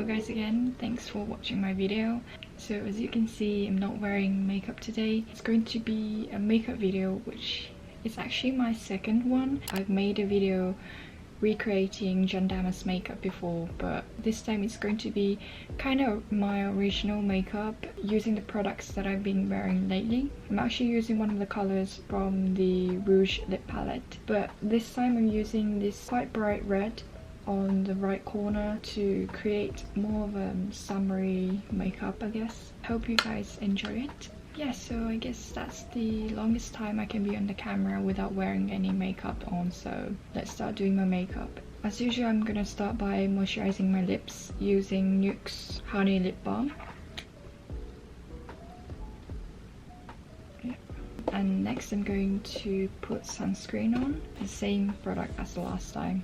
guys again, thanks for watching my video. So as you can see, I'm not wearing makeup today. It's going to be a makeup video, which is actually my second one. I've made a video recreating Jandama's makeup before, but this time it's going to be kind of my original makeup using the products that I've been wearing lately. I'm actually using one of the colors from the Rouje lip palette, but this time I'm using this quite bright red on the right corner to create more of a summery makeup, I guess. Hope you guys enjoy it. Yeah, so I guess that's the longest time I can be on the camera without wearing any makeup on, so let's start doing my makeup. As usual, I'm gonna start by moisturizing my lips using NUXE Honey Lip Balm. Yeah. And next I'm going to put sunscreen on, the same product as the last time.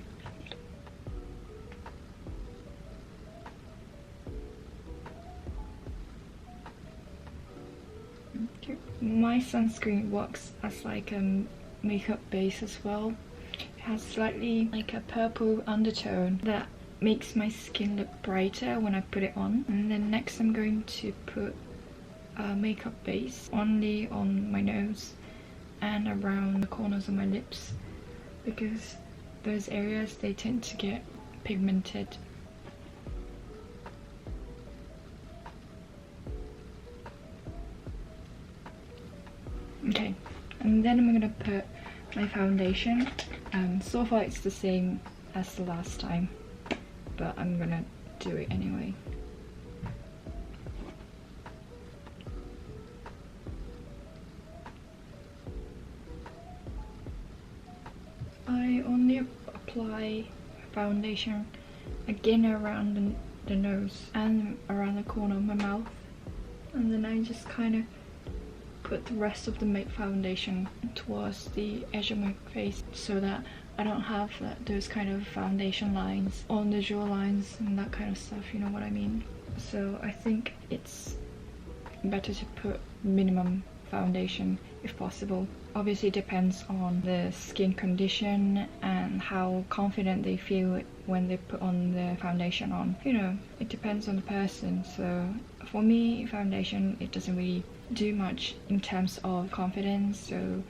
My sunscreen works as like a makeup base as well. It has slightly like a purple undertone that makes my skin look brighter when I put it on. And then next I'm going to put a makeup base only on my nose and around the corners of my lips, because those areas, they tend to get pigmented. Okay, and then I'm gonna put my foundation. So far it's the same as the last time, but I'm gonna do it anyway. I only apply foundation again around the nose and around the corner of my mouth, and then I just kind of put the rest of the make foundation towards the edge of my face so that I don't have those kind of foundation lines on the jawlines and that kind of stuff, you know what I mean? So I think it's better to put minimum foundation if possible. Obviously it depends on the skin condition and how confident they feel when they put on the foundation on. You know, it depends on the person. So for me, foundation, it doesn't really do much in terms of confidence, so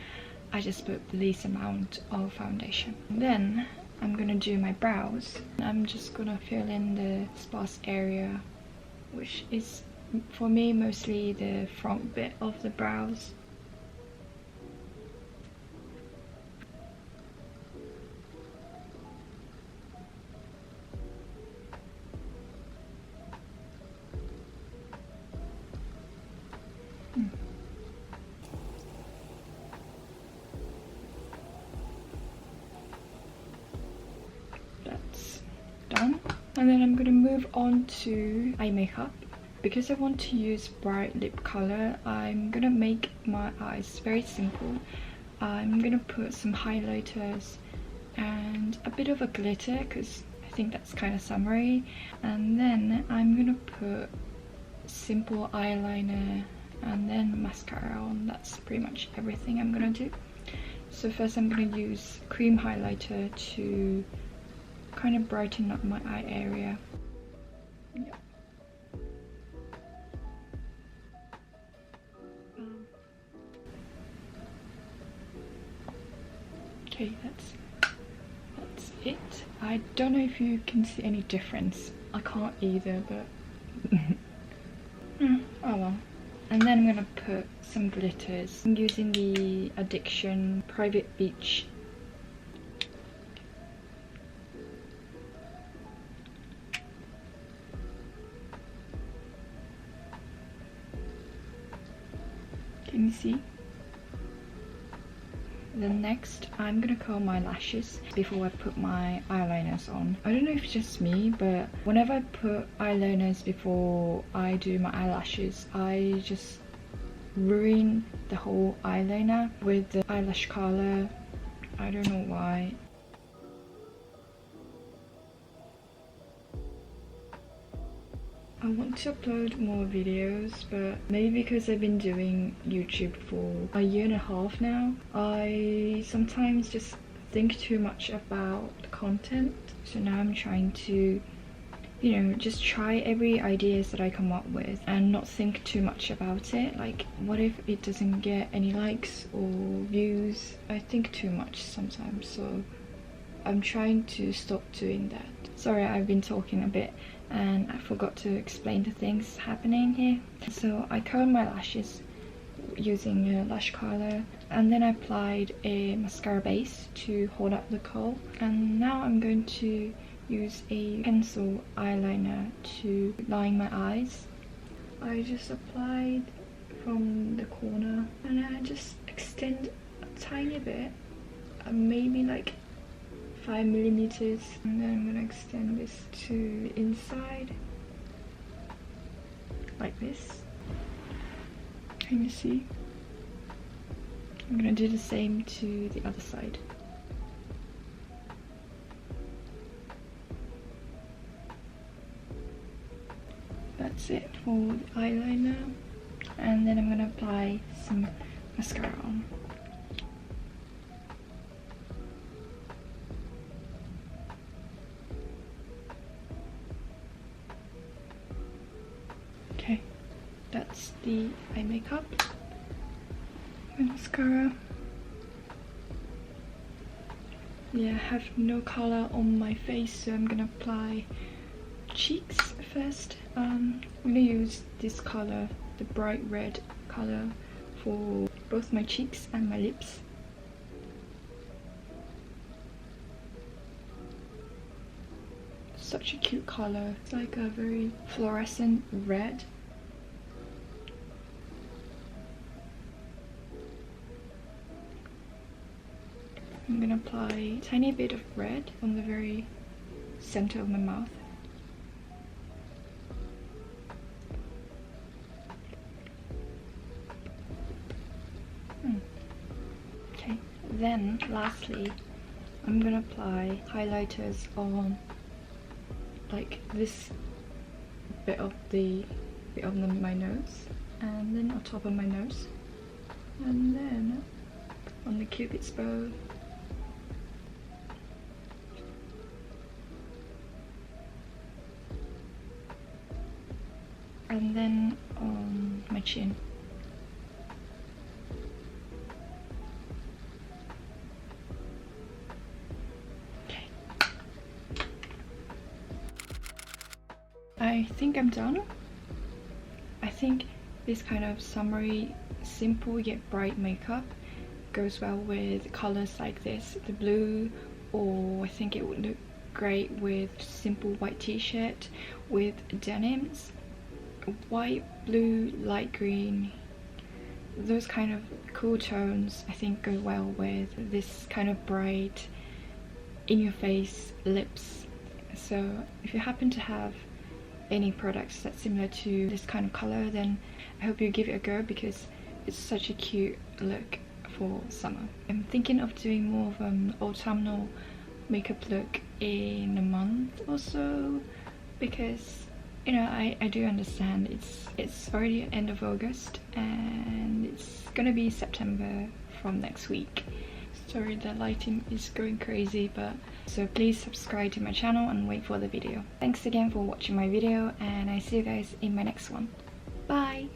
I just put the least amount of foundation. Then I'm gonna do my brows. I'm just gonna fill in the sparse area, which is for me mostly the front bit of the brows. That's done. And then I'm gonna move on to eye makeup. Because I want to use bright lip color, I'm gonna make my eyes very simple. I'm gonna put some highlighters and a bit of a glitter because I think that's kind of summery. And then I'm gonna put simple eyeliner and then mascara on. That's pretty much everything I'm gonna do. So first I'm gonna use cream highlighter to kind of brighten up my eye area. Yep. Okay, that's it. I don't know if you can see any difference. I can't either, but oh well. And then I'm gonna put some glitters. I'm using the Addiction Private Beach. Can you see? Then next, I'm gonna curl my lashes before I put my eyeliners on. I don't know if it's just me, but whenever I put eyeliners before I do my eyelashes, I just ruin the whole eyeliner with the eyelash color. I don't know why. I want to upload more videos, but maybe because I've been doing YouTube for a year and a half now, I sometimes just think too much about the content. So now I'm trying to you know, just try every ideas that I come up with and not think too much about it. Like, what if it doesn't get any likes or views? I think too much sometimes, so I'm trying to stop doing that. Sorry, I've been talking a bit and I forgot to explain the things happening here. So I curled my lashes using a lash curler, and then I applied a mascara base to hold up the curl, and now I'm going to use a pencil eyeliner to line my eyes. I just applied from the corner and I just extend a tiny bit, maybe like 5 millimeters, and then I'm gonna extend this to the inside like this. Can you see? I'm gonna do the same to the other side. That's it for the eyeliner, and then I'm gonna apply some mascara on. Okay, that's the eye makeup. My mascara. Yeah, I have no color on my face, so I'm gonna apply cheeks first. I'm gonna use this color, the bright red color, for both my cheeks and my lips. Such a cute color. It's like a very fluorescent red. I'm gonna apply a tiny bit of red on the very center of my mouth. Okay, then lastly, I'm gonna apply highlighters on like this bit of my nose, and then on top of my nose, and then on the cupid's bow. And then on my chin. Okay. I think I'm done. I think this kind of summery, simple yet bright makeup goes well with colors like this, the blue, or I think it would look great with simple white t-shirt with denims. White, blue, light green, those kind of cool tones I think go well with this kind of bright, in your face lips. So if you happen to have any products that's similar to this kind of color, then I hope you give it a go, because it's such a cute look for summer. I'm thinking of doing more of an autumnal makeup look in a month or so, because you know, I do understand it's already end of August and it's gonna be September from next week. Sorry, the lighting is going crazy, but so please subscribe to my channel and wait for the video. Thanks again for watching my video, and I see you guys in my next one. Bye!